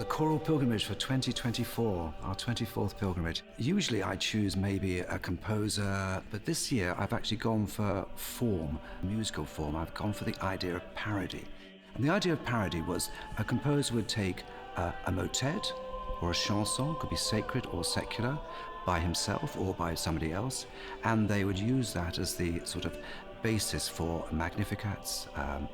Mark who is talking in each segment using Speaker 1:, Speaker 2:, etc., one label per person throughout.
Speaker 1: The choral pilgrimage for 2024, our 24th pilgrimage. Usually I choose maybe a composer, but this year I've actually gone for form, musical form. I've gone for the idea of parody. And the idea of parody was a composer would take a motet or a chanson, could be sacred or secular, by himself or by somebody else, and they would use that as the sort of basis for magnificats,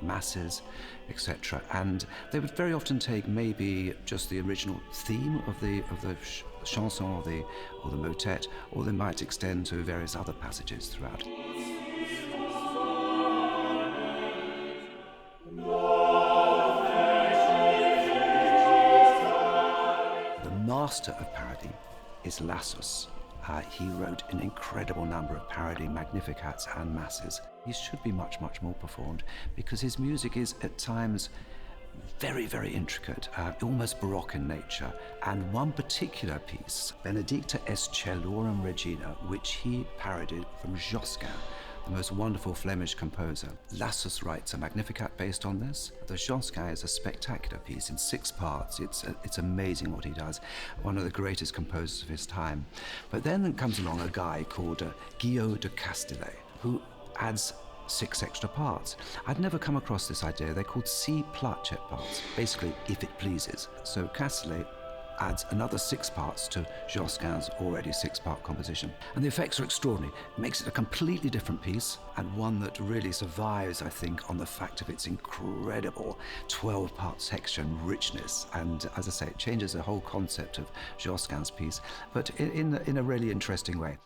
Speaker 1: masses, etc. And they would very often take maybe just the original theme of the chanson or the motet, or they might extend to various other passages throughout. The master of parody is Lassus. He wrote an incredible number of parody magnificats and masses. He should be much, much more performed because his music is at times very, very intricate, almost Baroque in nature. And one particular piece, Benedicta est Celorum Regina, which he parodied from Josquin, the most wonderful Flemish composer. Lassus writes a Magnificat based on this. The Josquin is a spectacular piece in 6 parts. It's amazing what he does. One of the greatest composers of his time. But then comes along a guy called Guillaume de Castellet, who adds 6 extra parts. I'd never come across this idea. They're called si placet parts, basically if it pleases. So Castellet adds another 6 parts to Josquin's already 6-part composition. And the effects are extraordinary. It makes it a completely different piece, and one that really survives, I think, on the fact of its incredible 12-part texture and richness. And as I say, it changes the whole concept of Josquin's piece, but in a really interesting way.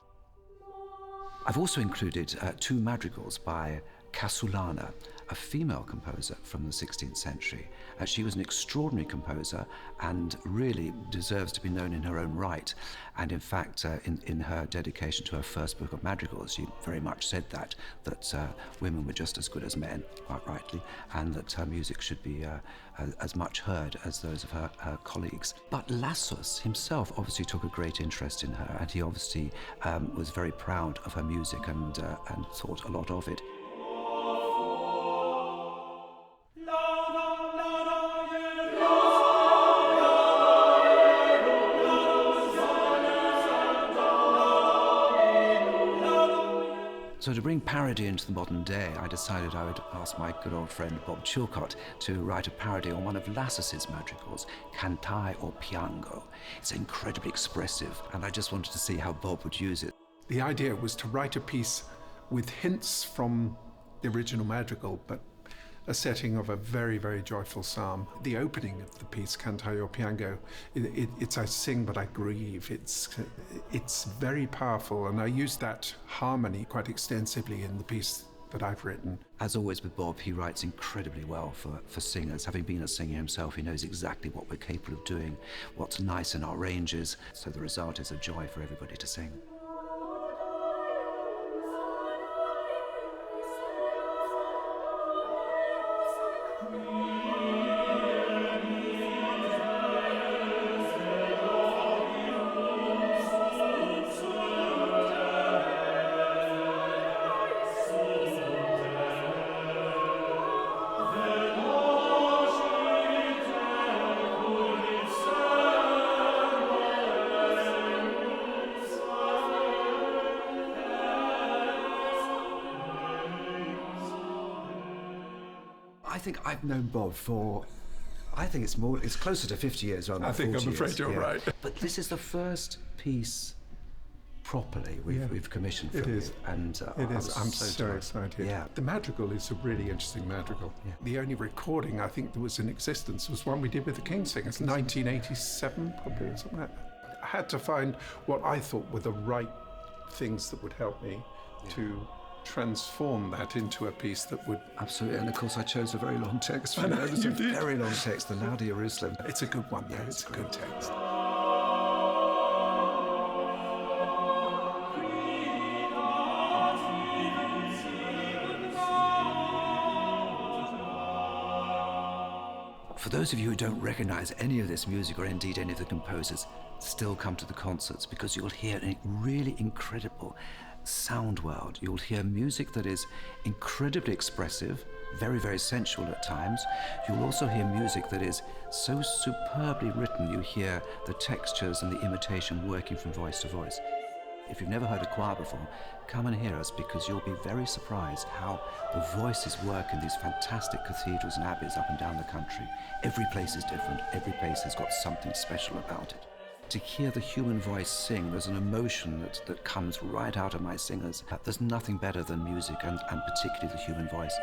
Speaker 1: I've also included 2 madrigals by Casulana, a female composer from the 16th century. She was an extraordinary composer and really deserves to be known in her own right. And in fact, in her dedication to her first book of madrigals, she very much said that women were just as good as men, quite rightly, and that her music should be as much heard as those of her colleagues. But Lassus himself obviously took a great interest in her, and he obviously was very proud of her music and thought a lot of it. So to bring parody into the modern day, I decided I would ask my good old friend Bob Chilcott to write a parody on one of Lassus's madrigals, Cantai or Piango. It's incredibly expressive, and I just wanted to see how Bob would use it.
Speaker 2: The idea was to write a piece with hints from the original madrigal, but a setting of a very, very joyful psalm. The opening of the piece, Cantai or Piango, it's I sing but I grieve. It's very powerful, and I use that harmony quite extensively in the piece that I've written.
Speaker 1: As always with Bob, he writes incredibly well for singers. Having been a singer himself, he knows exactly what we're capable of doing, what's nice in our ranges, so the result is a joy for everybody to sing. I think I've known Bob for, it's closer to 50 years rather than 40 years.
Speaker 2: I'm afraid you're right.
Speaker 1: But this is the first piece properly we've commissioned from you.
Speaker 2: And it is. I'm so excited.
Speaker 1: Yeah.
Speaker 2: The madrigal is a really interesting madrigal. Yeah. The only recording I think that was in existence was one we did with the King Singers, 1987 probably, or something like that. I had to find what I thought were the right things that would help me to transform that into a piece that would...
Speaker 1: Absolutely, and of course I chose a very long text.
Speaker 2: I know,
Speaker 1: it was
Speaker 2: you
Speaker 1: a
Speaker 2: did.
Speaker 1: very long text, the Laude Jerusalem.
Speaker 2: It's a good one, though. It's a good text. For those of you who don't recognize any of this music or indeed any of the composers, still come to the concerts because you'll hear a really incredible
Speaker 1: sound world. You'll hear music that is incredibly expressive, very, very sensual at times. You'll also hear music that is so superbly written, you hear the textures and the imitation working from voice to voice. If you've never heard a choir before, come and hear us, because you'll be very surprised how the voices work in these fantastic cathedrals and abbeys up and down the country. Every place is different. Every place has got something special about it. To hear the human voice sing, there's an emotion that comes right out of my singers. There's nothing better than music, and particularly the human voice.